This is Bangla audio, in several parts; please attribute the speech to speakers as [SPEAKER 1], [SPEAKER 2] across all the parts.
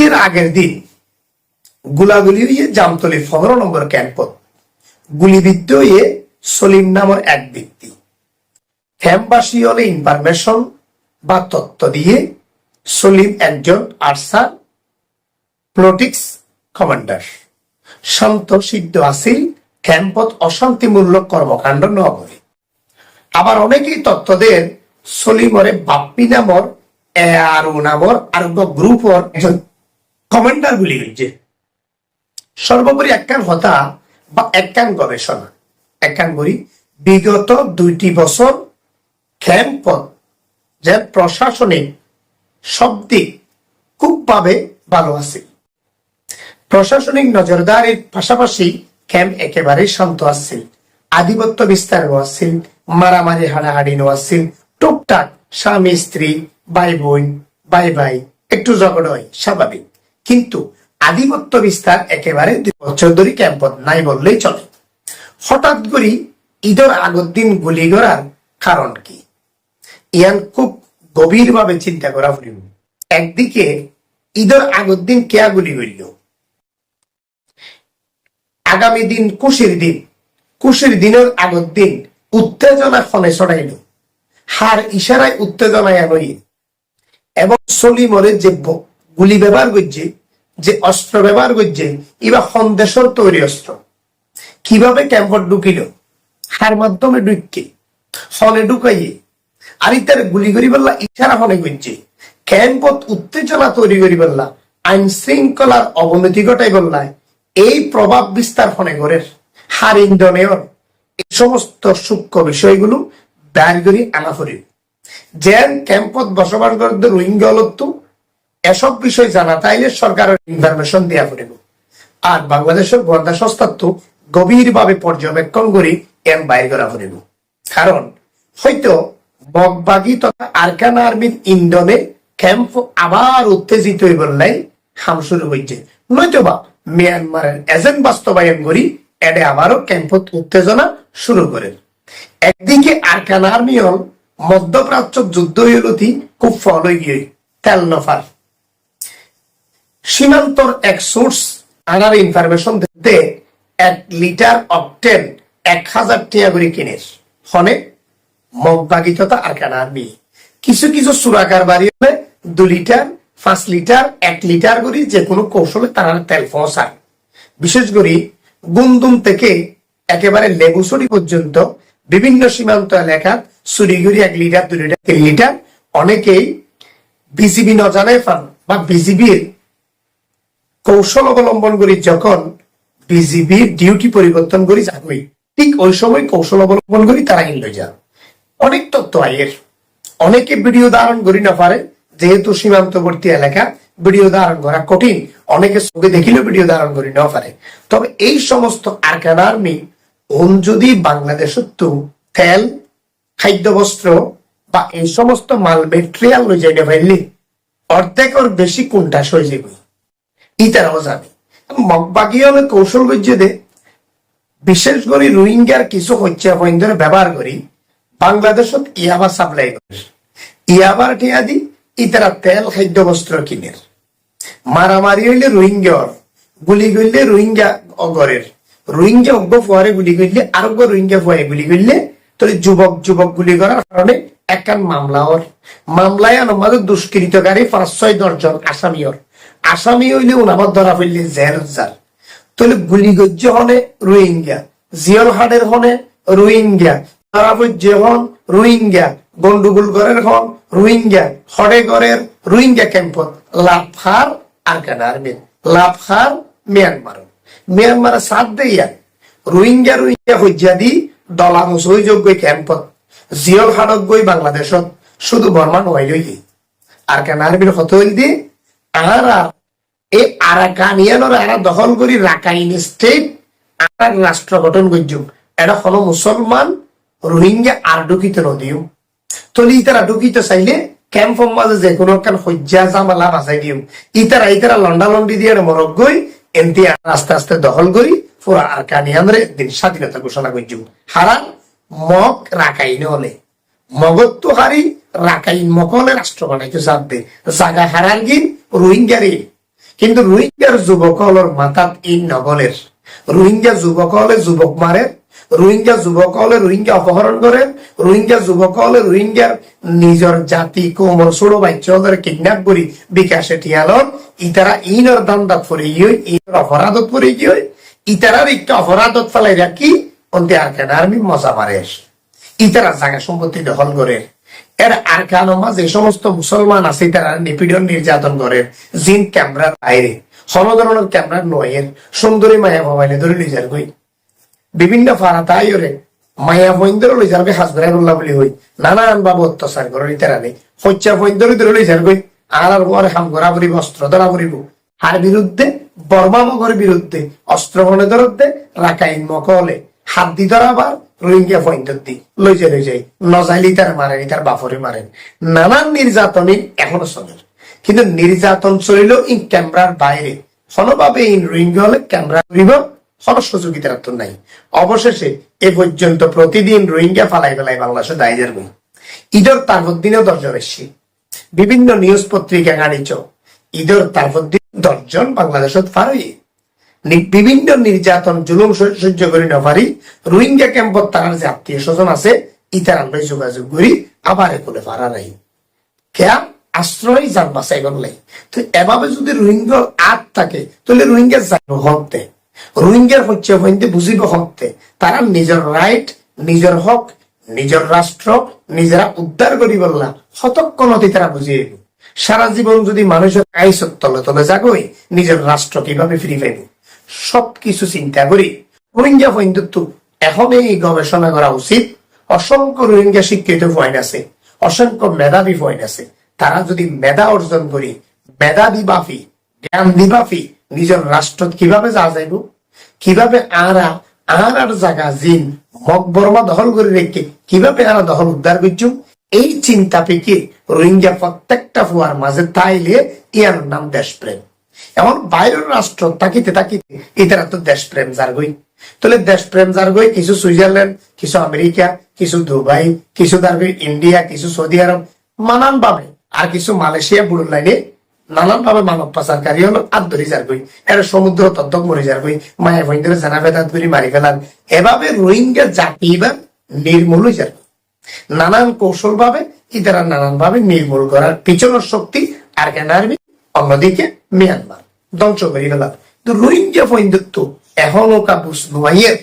[SPEAKER 1] এর আগের দিন গুলাগুলি হইয়ে জামতলি 15 নম্বর ক্যাম্পত গুলিবিদ্ধ হয়ে সলিম নামের এক ব্যক্তি ক্যাম্পবাসী হলে ইনফরমেশন বা তথ্য দিয়ে সলিম একজন আরসার প্লটিক্স কমান্ডার শান্ত সিদ্ধ আসিল ক্যাম্পত অশান্তিমূলক কর্মকাণ্ড নগরে। আবার অনেকেই তথ্য দেন সলিমরে বাপ্পি নামর এআরও নামর আরোগ্য গ্রুপর একজন কমান্ডার গুলি হয়েছে। সর্বোপরি একখান হতা বা একখান গবেষণা একখান করি বিগত 2টি বছর ক্যাম্পত যে প্রশাসনিক সব দিক খুবভাবে ভালো আছে। প্রশাসনিক নজরদারির পাশাপাশি ক্যাম্প একেবারে শান্ত আসছিল, আধিপত্য বিস্তার আসছিল, মারামারি হাড়াহাড়ি আসছিল, টুকটাক স্বামী স্ত্রী ভাই বোন ভাই ভাই একটু ঝগড়া হয় স্বাভাবিক, কিন্তু আধিপত্য বিস্তার একেবারে 2 বছর ধরে ক্যাম্পত নাই বললেই চলে। হঠাৎ করে ঈদের আগের দিন গুলি করার কারণ কি ইয়ান খুব গভীর ভাবে চিন্তা করা ফুরিব। একদিকে ঈদের আগের দিন কেয়া গুলি হইল, আগামী দিন খুশির দিনের আগের দিন উত্তেজনা ফলে ছড়াইল, হার ইশারায় উত্তেজনায় আনই এবং সলিমরে যে গুলি ব্যবহার করছে, যে অস্ত্র ব্যবহার করছে, এবার সন্দেশর তৈরি অস্ত্র কিভাবে ক্যাম্পত ঢুকিল, হার মাধ্যমে ঢুকে ফলে ঢুকাইয়ে আর ইতার গুলি করি বললা ইশারা ফলে করছে, ক্যাম্পত উত্তেজনা তৈরি করি বললা, আইন শৃঙ্খলার অবনতি ঘটাই বললায় এই প্রভাব বিস্তার ফলে ঘরের হার ইন্ধনের এই সমস্ত সূক্ষ্ম বিষয়গুলো বের করি আনা করি যেন ক্যাম্পত বসবাস করতে রোহিঙ্গা হলতো এসব বিষয় জানা তাইলে সরকারের ইনফরমেশন দেওয়া করিব। আর বাংলাদেশের গোয়েন্দা সংস্থা তো গভীর ভাবে পর্যবেক্ষণ করি এম বাইর করা করিব, কারণ হয়তো বকবাগি তথা আরকান আর্মির ইন্ধনে ক্যাম্প আবার উত্তেজিত হয়ে বললাই হাম শুরু হয়েছে, নয়তোবা মিয়ানমারের এজেন্ট বাস্তবায়ন করি এডে আবারও ক্যাম্পত উত্তেজনা শুরু করে। একদিকে আরকান আর্মি হল মধ্যপ্রাচ্য যুদ্ধ হইলতি খুব ফল হয়ে গিয়ে তেল নফার সীমান্তর এক সোর্স আনার ইনফরমেশন দিতে 1 লিটার অকটেন 1000 টাকা করে কিনের ফলে মগবাগিততা আরকান আর্মি কিছু কিছু সুরাকার বাড়ি হলে 2 লিটার 5 লিটার 1 লিটার করে যে কোনো কৌশলে তারা তেল পৌঁছায়। বিশেষ করে গুমদুম থেকে একেবারে লেবুসরি পর্যন্ত বিভিন্ন সীমান্ত এলাকা চুরিগুড়ি 1 লিটার 2 লিটার 3 লিটার অনেকেই বিজিবি নজানায় পান বা বিজিবির কৌশল অবলম্বন করি যখন বিজিবির ডিউটি পরিবর্তন করি যাবই ঠিক ওই সময় কৌশল অবলম্বন করি তারা ইনলে যান। অনেক তথ্য আয়ের অনেকে ভিডিও ধারণ করি না পারে যেহেতু সীমান্তবর্তী এলাকা ভিডিও ধারণ করা কঠিন, অনেকে চোখে দেখিলেও ভিডিও ধারণ করি না পারে। তবে এই সমস্ত আরকান আর্মি যদি বাংলাদেশের তো তেল খাদ্য বস্ত্র বা এই সমস্ত মাল মেটেরিয়াল লই যাইতে পারলে অর্ধেকের বেশি কোনটা হয়ে যাবে ইতারাও জানে। মগবাগি হলে কৌশল গজ্জে দে বিশেষ করে রোহিঙ্গার কিছু হত্যা পয়েন্টের ব্যবহার করি বাংলাদেশত ইয়াবা সাপ্লাই করে ইয়াবার টিয়া দি ইতারা তেল খাদ্য বস্ত্র কিনের। মারামারি হইলে রোহিঙ্গার গুলি করলে রোহিঙ্গা অগরের রোহিঙ্গা অজ্ঞ ফুয়ারে গুলি করলে আরোগ্য রোহিঙ্গা ফুয়ারে গুলি করলে তোর যুবক গুলি করার কারণে একখান মামলায় আমাদের দুষ্কৃতকারী 5-6 জন আসামি হইলে উনাবার ধরা ফেললে জেরজার তাহলে গুলি গজ্য হনে রোহিঙ্গা, জিয়ল হাটের হনে রোহিঙ্গা, যে হন রোহিঙ্গা, গন্ডগোল ঘরের হন রোহিঙ্গা, হড়ে ঘরের রোহিঙ্গা ক্যাম্পত লাফার আরকান আর্মি লাফার মিয়ানমারের সাথ দেয়া রোহিঙ্গা হজ্জা দি ডলার সহযোগ্য ক্যাম্পত জিয়ল হাটক গই বাংলাদেশত শুধু বর্মা নয় আরকান আর্মির হত হইল দিয়ে আরা এই আরাকানিয়ানর আরা দখল করি রাখাইন স্টেট আর রাষ্ট্র গঠন করছুম এটা হলো মুসলমান রোহিঙ্গা আর ঢুকিত নদীও তলি ইতারা ঢুকিত চাইলে ক্যাম্প মাঝে যে কোনো কান হজ্জা জামালা বাঁচাই দিও ইতারা লন্ডালন্ডি দিয়ে মরক গই এমতি আস্তে আস্তে দখল করি পুরা আরকানিয়ানরে একদিন স্বাধীনতা ঘোষণা করছুম। হারান মগ রাখাইন হলে মগত তো হারি রাখাইন মকলে রাষ্ট্র বানাইতে চাপ দে জাগা হারার গিন রোহিঙ্গারে কিন্তু রোহিঙ্গার যুবক হলের মাথাত ইন নগলের রোহিঙ্গা যুবক হলে যুবক মারে, রোহিঙ্গা যুবক হলে রোহিঙ্গা অপহরণ করে, রোহিঙ্গা যুবক হলে রোহিঙ্গার নিজের জাতি কোমর ছোট বাচ্চাদের কিডন্যাপ করি বিকাশে ঠিয়ালন ইতারা ইনর দান্দাত পরে গিয়ে ইনর অপরাধত পরে গিয়ে ইতারার একটা অপরাধত ফেলাই রাখি অন্তে আরকান আর্মি মজা মারে ইতারা জায়গা সম্পত্তি দখল করে। এর আরকান যে সমস্ত মুসলমান আছে তারা নিপীড়ন নির্যাতন করে জিন ক্যামেরার বাইরে কোনো ধরনের ক্যামেরার নয়ের সুন্দরী মায়া মোবাইলে ধরে লিজার গই বিভিন্ন ফারাতাই ওরে মায়া বৈন্দর লিজারকে হাজবেরা বললা বলি হই নানান ভাবে অত্যাচার করে তারা নেই হচ্ছা বৈন্দর ধরে লিজার গই আর পরে হাম করা করিব অস্ত্র ধরা করিব হার বিরুদ্ধে বর্মা মগর বিরুদ্ধে অস্ত্র মনে ধরতে রাখাইন মকলে হাত দি ধরা আবার রোহিঙ্গা ফৈন্দর দি লই যাই নজাইলি তার মারেন তার বাফরে মারেন নানান নির্যাতনই এখনো চলে। কিন্তু নির্যাতন চলিল ইন ক্যামেরার বাইরে কোনোভাবে ইন রোহিঙ্গা হলে ক্যামেরা করিব কোনো সুযোগিতার তো নাই। অবশেষে এ পর্যন্ত প্রতিদিন রোহিঙ্গা ফালাই ফেলাই বাংলাদেশে দায়ীদের বই ঈদের তারপর দিনেও 10 জন এসছি বিভিন্ন নিউজ পত্রিকা গাড়িছ ঈদের তারপর দিন 10 জন বাংলাদেশত ফারই বিভিন্ন নির্যাতন জুলুম সহ্য করি না পারি রোহিঙ্গা ক্যাম্পত তার যে আত্মীয় স্বজন আছে ইতার আলোয় যোগাযোগ করি আবার এগুলো ফারা নাই কেয়া আশ্রয় যান বাসাই করলে। তো এভাবে যদি রোহিঙ্গার আত থাকে তাহলে রোহিঙ্গা যাইব হকতে রোহিঙ্গার হচ্ছে হইতে বুঝিব হকতে তারা নিজের রাইট নিজের হক নিজের রাষ্ট্র নিজেরা উদ্ধার করি বললা হতক্ষণতে তারা বুঝিয়ে সারা জীবন যদি মানুষের আইসত তলে তলে যাগই নিজের রাষ্ট্র কিভাবে ফিরে পাইব সবকিছু চিন্তা করি রোহিঙ্গা বন্ধুত্ব এখন এই গবেষণা করা উচিত। অসংখ্য রোহিঙ্গা শিক্ষিত পয়েন্ট আছে, অসংখ্য মেধাবী পয়েন্ট আছে, তারা যদি মেধা অর্জন করি মেধাবী বাফি জ্ঞান দিবাফি নিজের রাষ্ট্র কিভাবে যা যাইব কিভাবে আর জায়গা জিন মগ বর্মা দখল করে রেখে কিভাবে আর দখল উদ্ধার করছ এই চিন্তা পেকে রোহিঙ্গা প্রত্যেকটা ফুয়ার মাঝে তাইলে ইয়ার নাম দেশপ্রেম। এমন বাইরের রাষ্ট্র তাকিতে তাকিতে এটারা তো দেশপ্রেম যার গই তাহলে দেশপ্রেম যার গই কিছু সুইজারল্যান্ড কিছু আমেরিকা কিছু দুবাই কিছু তার গই ইন্ডিয়া কিছু সৌদি আরব নানান ভাবে আর কিছু মালয়েশিয়া বুড়ো লাইনে নানান ভাবে মানব পাচারকারী হলো আদরি যার গই এর সমুদ্র তদ্দক মরে যার গই মায়া ভৈন্দের জানা বেদাত করি মারি ফেলান এভাবে রোহিঙ্গা জাতি এবার নির্মূল হয়ে যাবে নানান কৌশল ভাবে ইতারা নানান ভাবে নির্মূল করার পিছনের শক্তি আর কেন আরবি অন্যদিকে মিয়ানমার ধ্বংস করে ফেলাম। তো রোহিঙ্গা বন্ধুত্ব এখনো কা বুঝনুয়ের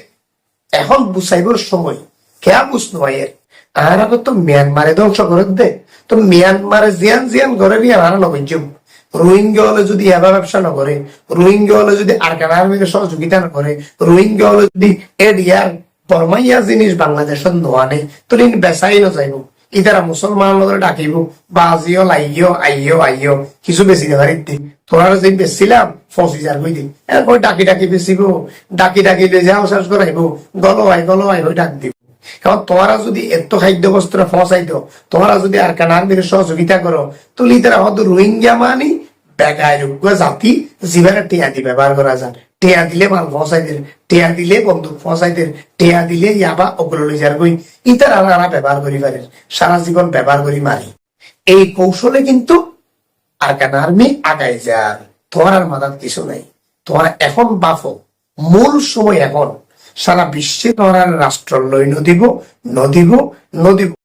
[SPEAKER 1] এখন বুঝাইবার সময় কেয়া বুঝনুয়ের আর আগে তো মিয়ানমারে ধ্বংস করে দে তো মিয়ানমারে জিয়ান জিয়ান করে নিয়ে আর নবীন রোহিঙ্গা হলে যদি এবার ব্যবসা না করে রোহিঙ্গা হলে যদি আর কেন আর্মিকে সহযোগিতা না করে রোহিঙ্গা হলে যদি এডিয়ার বর্মাইয়া জিনিস বাংলাদেশের নোয়ানে তো বেচাই না যাইব ইতারা মুসলমান ডাকিব বাজিও লাইও আইও আইও কিছু বেশি দেখারি দিন তোরা যে বেচছিলাম 25,000 কই দিন এরপর ডাকি ডাকি বেচিব ডাকি ডাকি যাও শেষ করাইব গলো আই ডাক দিব। কারণ তোমরা যদি এত খাদ্য বস্ত্র ফসাইত তোমরা যদি আর কেন আর্মির সহযোগিতা করো তাহলে ইতারা হয়তো রোহিঙ্গা মানি বেগায় যোগ্য জাতি জীবনে টিয়াদি ব্যবহার করা যায় টেয়া দিলে মাল ফসাইদের টেয়া দিলে বন্দুক ফসাইদের টেয়া দিলে ইয়াবা ওগুলো লিজার গই ইতার আরা ব্যবহার করি পারে সারা জীবন ব্যবহার করি মারি এই কৌশলে কিন্তু আর কেন আর্মি আগায় যার তোমার মাথার কিছু নাই তোমার এখন বাফো মূল সময় এখন সারা বিশ্বে তোমার রাষ্ট্র লই নদিব নদিব নদিব